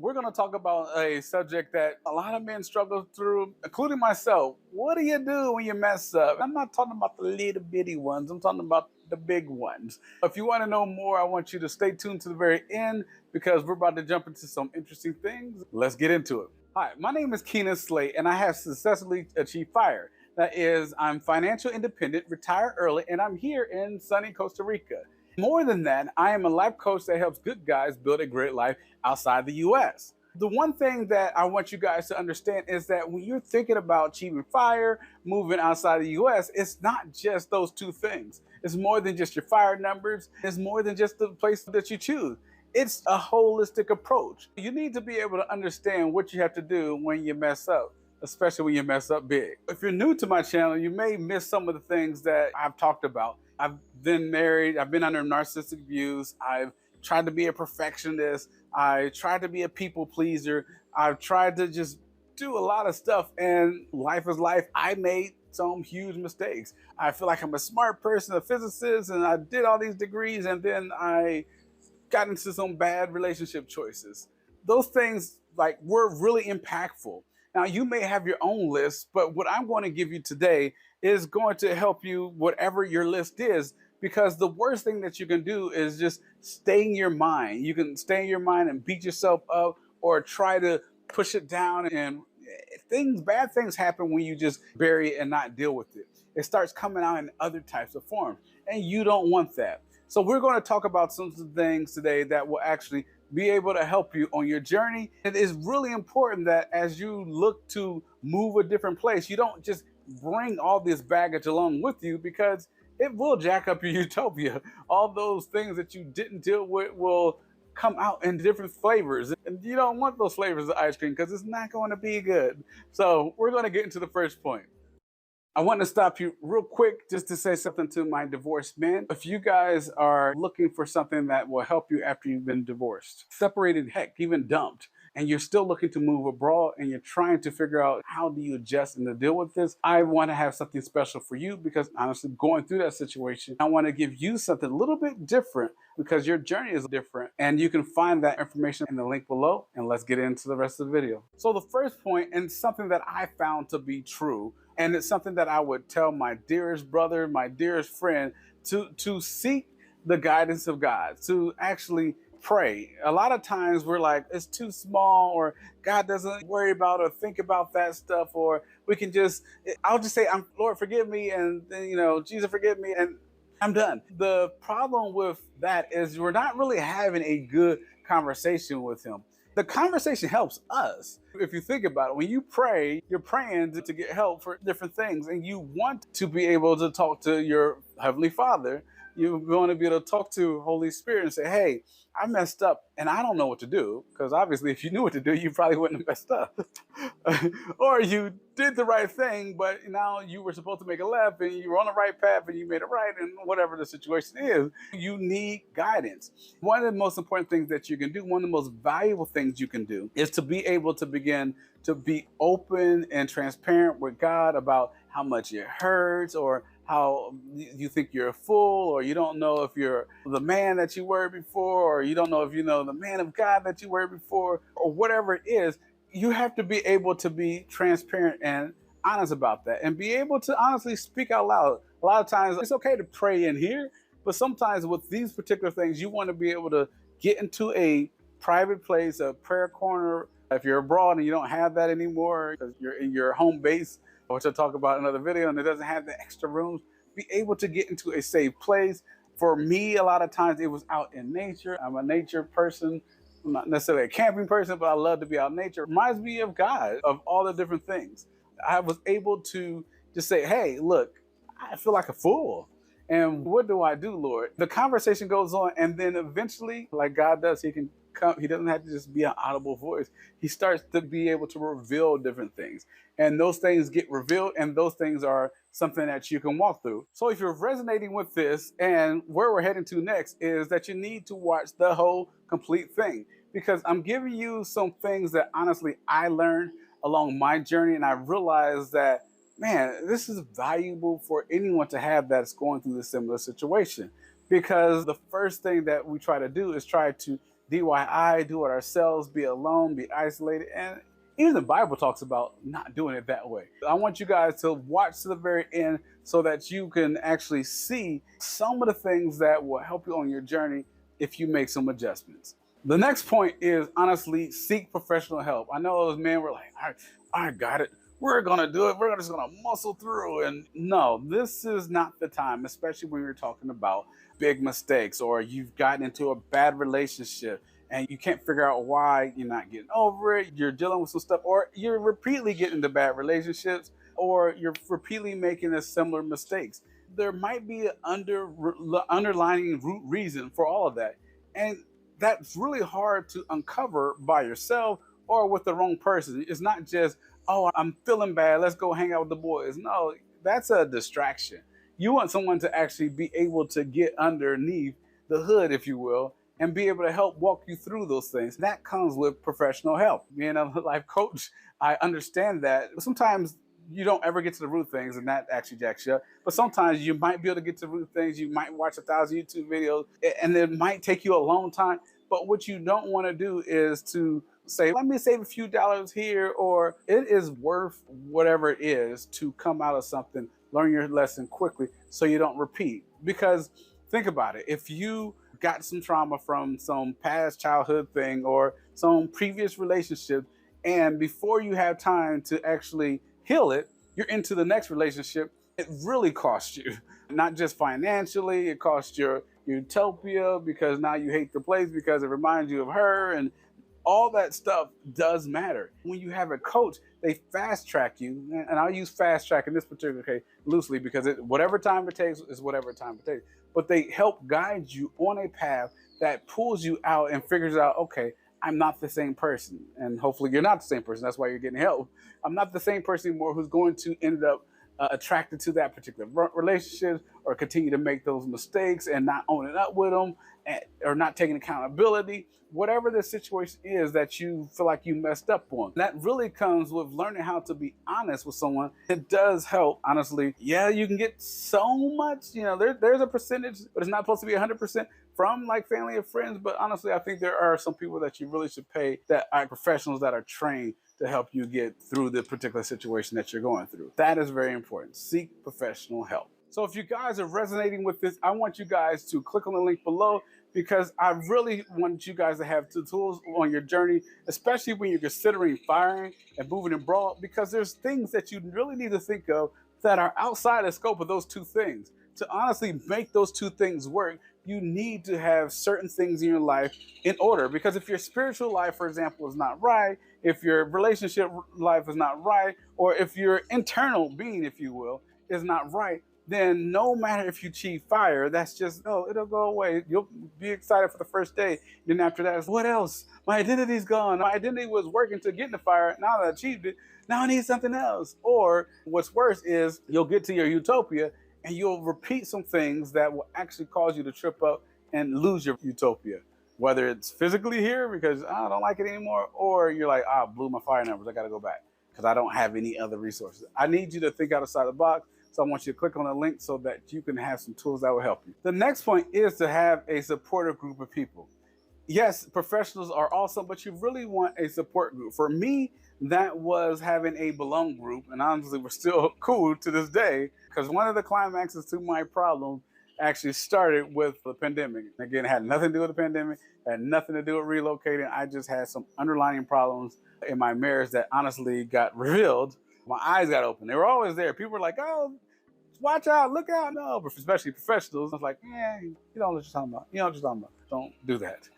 We're going to talk about a subject that a lot of men struggle through, including myself. What do you do when you mess up? I'm not talking about the little bitty ones, I'm talking about the big ones. If you want to know more, I want you to stay tuned to the very end because we're about to jump into some interesting things. Let's get into it. Hi, my name is Keanon Slade, and I have successfully achieved FIRE. That is, I'm financial independent, retired early, and I'm here in sunny Costa Rica. More than that, I am a life coach that helps good guys build a great life outside the US. The one thing that I want you guys to understand is that when you're thinking about achieving FIRE, moving outside the US, it's not just those two things. It's more than just your FIRE numbers. It's more than just the place that you choose. It's a holistic approach. You need to be able to understand what you have to do when you mess up, especially when you mess up big. If you're new to my channel, you may miss some of the things that I've talked about. I've been married, I've been under narcissistic abuse, I've tried to be a perfectionist, I tried to be a people pleaser, I've tried to just do a lot of stuff, and life is life. I made some huge mistakes. I feel like I'm a smart person, a physicist, and I did all these degrees, and then I got into some bad relationship choices. Those things were really impactful. Now, you may have your own list, but what I'm going to give you today is going to help you, whatever your list is, because the worst thing that you can do is just stay in your mind. You can stay in your mind and beat yourself up or try to push it down, and bad things happen when you just bury it and not deal with it. It starts coming out in other types of forms, and you don't want that. So we're going to talk about some things today that will actually be able to help you on your journey. It is really important that as you look to move a different place, you don't just bring all this baggage along with you, because it will jack up your utopia. All those things that you didn't deal with will come out in different flavors. And you don't want those flavors of ice cream because it's not going to be good. So we're going to get into the first point. I want to stop you real quick just to say something to my divorced men. If you guys are looking for something that will help you after you've been divorced, separated, heck, even dumped, and you're still looking to move abroad and you're trying to figure out how do you adjust and to deal with this, I want to have something special for you, because honestly, going through that situation, I want to give you something a little bit different because your journey is different, and you can find that information in the link below. And let's get into the rest of the video. So the first point, and something that I found to be true, and it's something that I would tell my dearest brother, my dearest friend, to seek the guidance of God, to actually pray. A lot of times we're like, it's too small, or God doesn't worry about or think about that stuff, or we can just, I'll just say, Lord, forgive me, and then, Jesus, forgive me, and I'm done. The problem with that is we're not really having a good conversation with him. The conversation helps us. If you think about it, when you pray, you're praying to get help for different things, and you want to be able to talk to your Heavenly Father. You want to be able to talk to Holy Spirit and say, hey, I messed up and I don't know what to do. Because obviously, if you knew what to do, you probably wouldn't have messed up. Or you did the right thing, but now you were supposed to make a left and you were on the right path and you made it right, and whatever the situation is, you need guidance. One of the most important things that you can do, one of the most valuable things you can do, is to be able to begin to be open and transparent with God about how much it hurts, or how you think you're a fool, or you don't know if you're the man that you were before, or you don't know if you know the man of God that you were before, or whatever it is. You have to be able to be transparent and honest about that, and be able to honestly speak out loud. A lot of times it's okay to pray in here, but sometimes with these particular things, you want to be able to get into a private place, a prayer corner. If you're abroad and you don't have that anymore because you're in your home base, which I'll talk about in another video, and it doesn't have the extra rooms, be able to get into a safe place. For me, a lot of times it was out in nature. I'm a nature person. I'm not necessarily a camping person, but I love to be out in nature. It reminds me of God, of all the different things. I was able to just say, hey, look, I feel like a fool. And what do I do, Lord? The conversation goes on, and then eventually, like God does, he can come. He doesn't have to just be an audible voice. He starts to be able to reveal different things. And those things get revealed, and those things are something that you can walk through. So if you're resonating with this, and where we're heading to next is that you need to watch the whole complete thing, because I'm giving you some things that honestly I learned along my journey, and I realized that, man, this is valuable for anyone to have that's going through this similar situation. Because the first thing that we try to do is try to DIY, do it ourselves, be alone, be isolated. And even the Bible talks about not doing it that way. I want you guys to watch to the very end so that you can actually see some of the things that will help you on your journey if you make some adjustments. The next point is honestly seek professional help. I know those men were like, I got it. We're gonna do it. We're just gonna muscle through. And no, this is not the time, especially when you're talking about big mistakes or you've gotten into a bad relationship and you can't figure out why you're not getting over it. You're dealing with some stuff, or you're repeatedly getting into bad relationships, or you're repeatedly making the similar mistakes. There might be an underlying root reason for all of that. And that's really hard to uncover by yourself or with the wrong person. It's not just, oh, I'm feeling bad, let's go hang out with the boys. No, that's a distraction. You want someone to actually be able to get underneath the hood, if you will, and be able to help walk you through those things. That comes with professional help. Being a life coach, I understand that. Sometimes you don't ever get to the root of things, and that actually jacks you up. But sometimes you might be able to get to the root of things. You might watch 1,000 YouTube videos, and it might take you a long time. But what you don't want to do is to say, let me save a few dollars here, or it is worth whatever it is to come out of something, learn your lesson quickly so you don't repeat. Because think about it. If you got some trauma from some past childhood thing or some previous relationship, and before you have time to actually heal it, you're into the next relationship, it really costs you. Not just financially, it costs your utopia because now you hate the place because it reminds you of her, and all that stuff does matter. When you have a coach, they fast track you, and I'll use fast track in this particular case loosely because whatever time it takes is whatever time it takes. But they help guide you on a path that pulls you out and figures out, okay, I'm not the same person. And hopefully you're not the same person. That's why you're getting help. I'm not the same person anymore who's going to end up attracted to that particular relationship or continue to make those mistakes and not owning up with them or not taking accountability. Whatever the situation is that you feel like you messed up on, that really comes with learning how to be honest with someone. It does help, honestly. Yeah, you can get so much, there's a percentage, but it's not supposed to be 100% from like family and friends. But honestly, I think there are some people that you really should pay that are professionals that are trained to help you get through the particular situation that you're going through. That is very important. Seek professional help. So if you guys are resonating with this, I want you guys to click on the link below, because I really want you guys to have the tools on your journey, especially when you're considering firing and moving abroad, because there's things that you really need to think of that are outside the scope of those two things. To honestly make those two things work, you need to have certain things in your life in order. Because if your spiritual life, for example, is not right, if your relationship life is not right, or if your internal being, if you will, is not right, then no matter if you achieve fire, that's just, it'll go away. You'll be excited for the first day. Then after that, what else? My identity's gone. My identity was working to get in the fire. Now that I achieved it, now I need something else. Or what's worse is you'll get to your utopia and you'll repeat some things that will actually cause you to trip up and lose your utopia. Whether it's physically here because I don't like it anymore, or you're like, I blew my fire numbers, I gotta go back because I don't have any other resources. I need you to think outside the box. So I want you to click on the link so that you can have some tools that will help you. The next point is to have a supportive group of people. Yes, professionals are awesome, but you really want a support group. For me, that was having a belong group, and honestly, we're still cool to this day, because one of the climaxes to my problem actually started with the pandemic. Again, it had nothing to do with the pandemic, had nothing to do with relocating. I just had some underlying problems in my marriage that honestly got revealed. My eyes got open. They were always there. People were like, oh, watch out, look out. No, but especially professionals. I was like, yeah, you know what you're talking about. You know what you're talking about. Don't do that.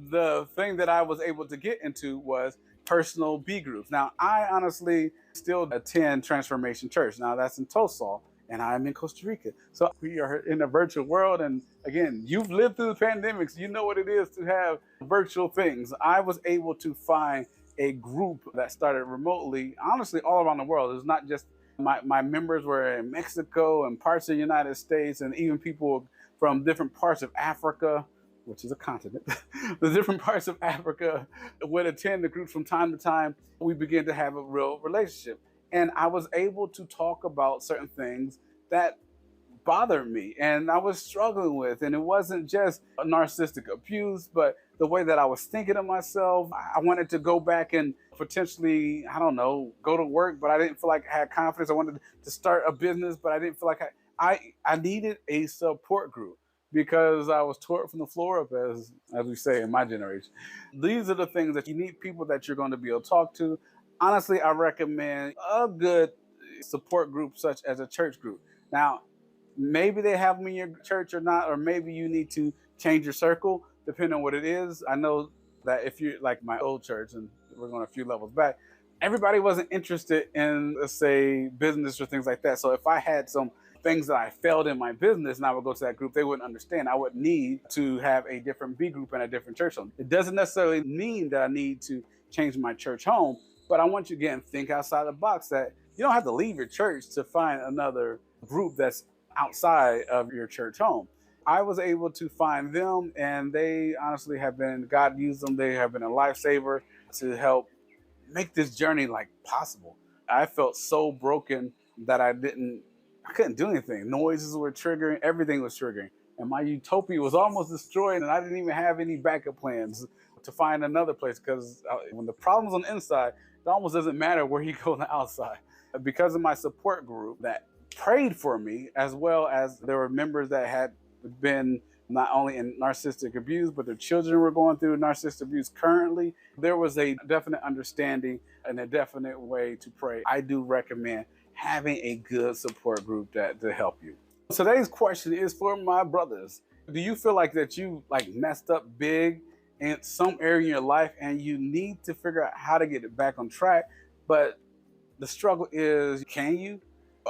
The thing that I was able to get into was personal B groups. Now, I honestly still attend Transformation Church. Now, that's in Tulsa, and I'm in Costa Rica. So we are in a virtual world. And again, you've lived through the pandemics. You know what it is to have virtual things. I was able to find a group that started remotely, honestly, all around the world. It's not just my members were in Mexico and parts of the United States, and even people from different parts of Africa, which is a continent. The different parts of Africa would attend the group from time to time. We began to have a real relationship. And I was able to talk about certain things that bothered me and I was struggling with. And it wasn't just a narcissistic abuse, but the way that I was thinking of myself. I wanted to go back and potentially, I don't know, go to work, but I didn't feel like I had confidence. I wanted to start a business, but I didn't feel like I needed a support group because I was tore from the floor up, as we say in my generation. These are the things that you need, people that you're going to be able to talk to. Honestly, I recommend a good support group such as a church group. Now, maybe they have them in your church or not, or maybe you need to change your circle depending on what it is. I know that if you're like my old church, and we're going a few levels back, everybody wasn't interested in, let's say, business or things like that. So if I had some things that I failed in my business and I would go to that group, they wouldn't understand. I would need to have a different B group and a different church home. It doesn't necessarily mean that I need to change my church home, but I want you to again think outside the box, that you don't have to leave your church to find another group that's outside of your church home. I was able to find them, and they honestly have been, God used them. They have been a lifesaver to help make this journey like possible. I felt so broken that I couldn't do anything. Noises were triggering, everything was triggering. And my utopia was almost destroyed, and I didn't even have any backup plans to find another place, because when the problem's on the inside, it almost doesn't matter where you go on the outside. Because of my support group that prayed for me, as well as there were members that had been not only in narcissistic abuse, but their children were going through narcissistic abuse currently, there was a definite understanding and a definite way to pray. I do recommend having a good support group to help you. Today's question is for my brothers. Do you feel like that you messed up big in some area in your life and you need to figure out how to get it back on track, but the struggle is, can you?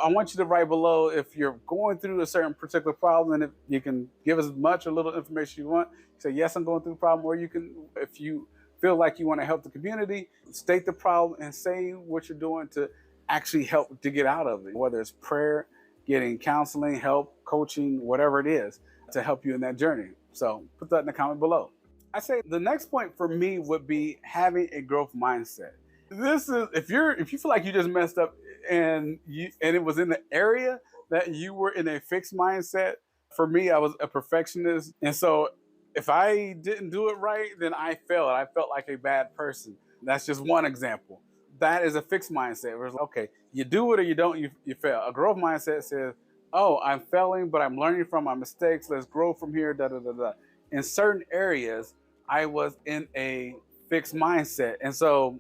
I want you to write below if you're going through a certain particular problem, and if you can give us as much or little information you want. Say, yes, I'm going through a problem, or you can, if you feel like you want to help the community, state the problem and say what you're doing to actually help to get out of it, whether it's prayer, getting counseling, help, coaching, whatever it is, to help you in that journey. So put that in the comment below. I say the next point for me would be having a growth mindset. This is, if you feel like you just messed up and it was in the area that you were in a fixed mindset. For me, I was a perfectionist, and so if I didn't do it right, then I failed. I felt like a bad person. That's just one example. That is a fixed mindset where it's like, okay, you do it or you don't, you fail. A growth mindset says, oh, I'm failing, but I'm learning from my mistakes. Let's grow from here, da da da da. In certain areas, I was in a fixed mindset, and so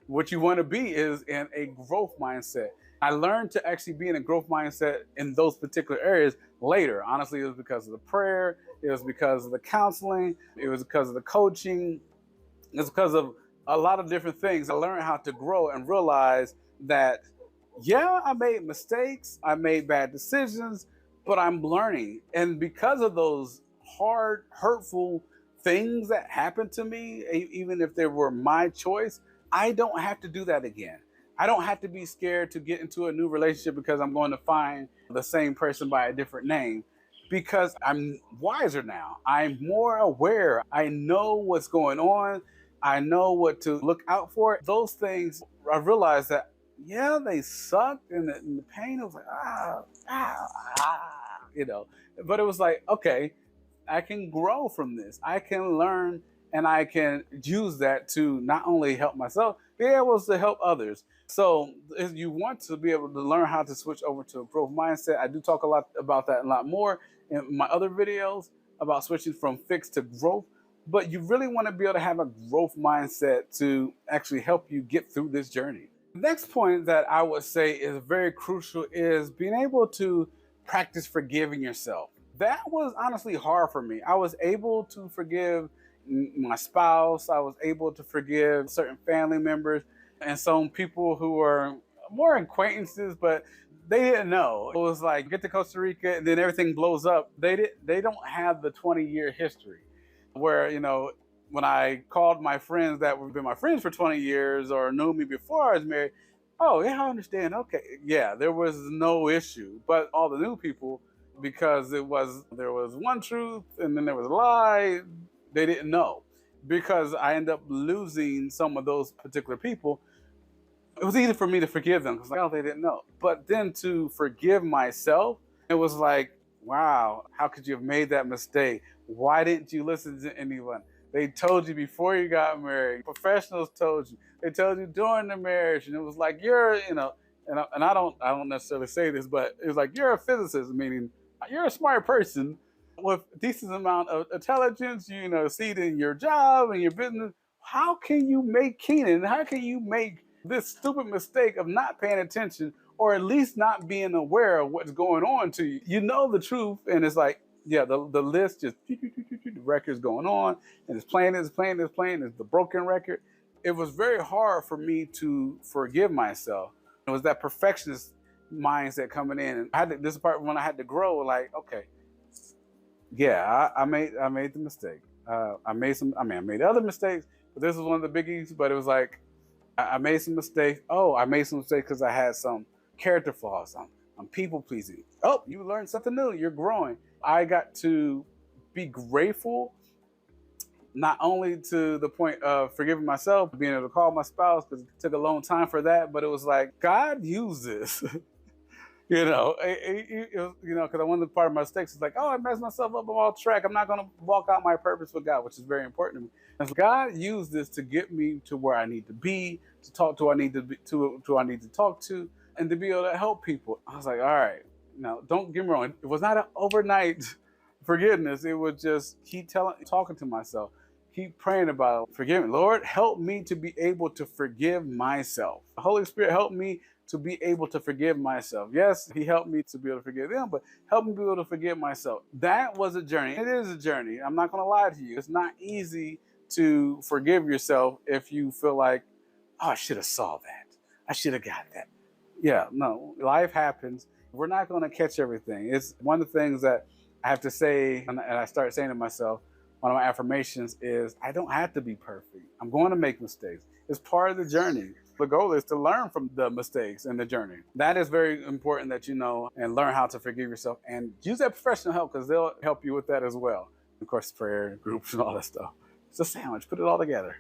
what you want to be is in a growth mindset. I learned to actually be in a growth mindset in those particular areas later. Honestly, it was because of the prayer. It was because of the counseling. It was because of the coaching. It was because of a lot of different things. I learned how to grow and realize that, yeah, I made mistakes. I made bad decisions, but I'm learning. And because of those hard, hurtful things that happened to me, even if they were my choice, I don't have to do that again. I don't have to be scared to get into a new relationship because I'm going to find the same person by a different name, because I'm wiser now. I'm more aware. I know what's going on. I know what to look out for. Those things, I realized that, yeah, they sucked, and the pain was like, but it was like, okay, I can grow from this. I can learn, and I can use that to not only help myself, be able to help others. So if you want to be able to learn how to switch over to a growth mindset, I do talk a lot about that, a lot more in my other videos about switching from fixed to growth. But you really want to be able to have a growth mindset to actually help you get through this journey. The next point that I would say is very crucial is being able to practice forgiving yourself. That was honestly hard for me. I was able to forgive my spouse. I was able to forgive certain family members and some people who were more acquaintances, but they didn't know. It was like, get to Costa Rica and then everything blows up. They don't have the 20-year history where, when I called my friends that have been my friends for 20 years or knew me before I was married, oh yeah, I understand. Okay. Yeah, there was no issue. But all the new people, because there was one truth and then there was a lie, they didn't know. Because I ended up losing some of those particular people, it was easy for me to forgive them because they didn't know. But then to forgive myself It was like, wow, how could you have made that mistake? Why didn't you listen to anyone? They told you before you got married. Professionals told you. They told you during the marriage, and it was like and I don't necessarily say this, but it was like you're a physicist, meaning you're a smart person with a decent amount of intelligence. See it in your job and your business. How can you make Keanon? How can you make this stupid mistake of not paying attention, or at least not being aware of what's going on to you? You know the truth, and it's like, yeah, the list just the record's going on, and it's playing, it's the broken record. It was very hard for me to forgive myself. It was that perfectionist mindset coming in, and this part when I had to grow. Like, okay, yeah, I made the mistake. I made other mistakes, but this was one of the biggies. But it was like I made some mistakes. Oh, I made some mistakes because I had some character flaws. I'm people pleasing. Oh, you learned something new. You're growing. I got to be grateful, not only to the point of forgiving myself, being able to call my spouse, because it took a long time for that, but it was like, God used this. Because one of the part of my mistakes is like, oh, I messed myself up, I'm off track. I'm not going to walk out my purpose with God, which is very important to me. And so God used this to get me to where I need to be, to talk to who I need to be, to who I need to talk to, and to be able to help people. I was like, all right, don't get me wrong. It was not an overnight forgiveness. It was just keep talking to myself, keep praying about it. Forgive me, Lord, help me to be able to forgive myself. The Holy Spirit help me to be able to forgive myself. Yes, he helped me to be able to forgive them, but help me be able to forgive myself. That was a journey. It is a journey. I'm not going to lie to you. It's not easy to forgive yourself if you feel like, oh, I should have saw that. I should have got that. Yeah, no, life happens. We're not going to catch everything. It's one of the things that I have to say, and I start saying to myself, one of my affirmations is, I don't have to be perfect. I'm going to make mistakes. It's part of the journey. The goal is to learn from the mistakes in the journey. That is very important that you know and learn how to forgive yourself, and use that professional help, because they'll help you with that as well. Of course, prayer groups and all that stuff. It's a sandwich. Put it all together.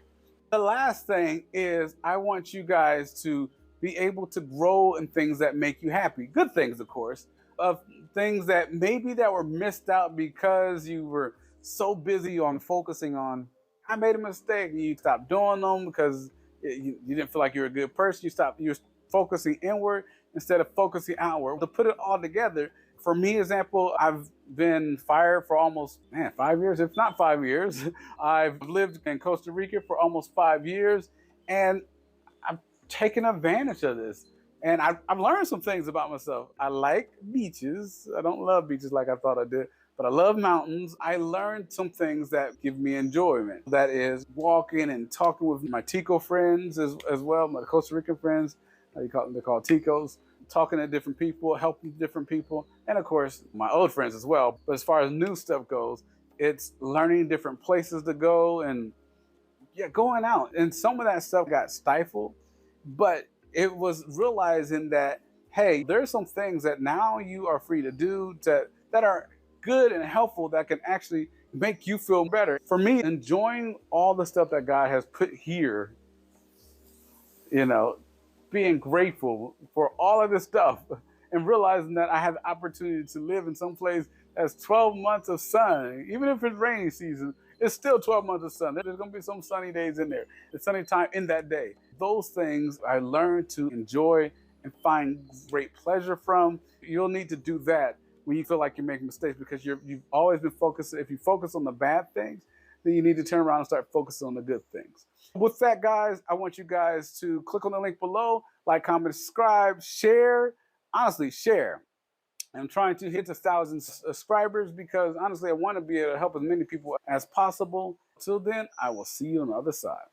The last thing is I want you guys to be able to grow in things that make you happy. Good things, of course, of things that maybe that were missed out because you were so busy on focusing on, I made a mistake, and you stopped doing them because you didn't feel like you were a good person. You were focusing inward instead of focusing outward. To put it all together, for me, example, I've been fired for almost 5 years, if not 5 years. I've lived in Costa Rica for almost 5 years, and I've taken advantage of this. And I've learned some things about myself. I like beaches. I don't love beaches like I thought I did, but I love mountains. I learned some things that give me enjoyment. That is walking and talking with my Tico friends as well, my Costa Rican friends. They're called Ticos. Talking to different people, helping different people, and of course, my old friends as well. But as far as new stuff goes, it's learning different places to go and going out. And some of that stuff got stifled, but it was realizing that, hey, there's some things that now you are free to do that are good and helpful, that can actually make you feel better. For me, enjoying all the stuff that God has put here, being grateful for all of this stuff, and realizing that I have the opportunity to live in some place that's 12 months of sun. Even if it's rainy season, it's still 12 months of sun. There's going to be some sunny days in there. The sunny time in that day. Those things I learned to enjoy and find great pleasure from. You'll need to do that when you feel like you're making mistakes, because you've always been focused. If you focus on the bad things, then you need to turn around and start focusing on the good things. With that, guys, I want you guys to click on the link below, like, comment, subscribe, share. Honestly, share. I'm trying to hit 1,000 subscribers because, honestly, I want to be able to help as many people as possible. Till then, I will see you on the other side.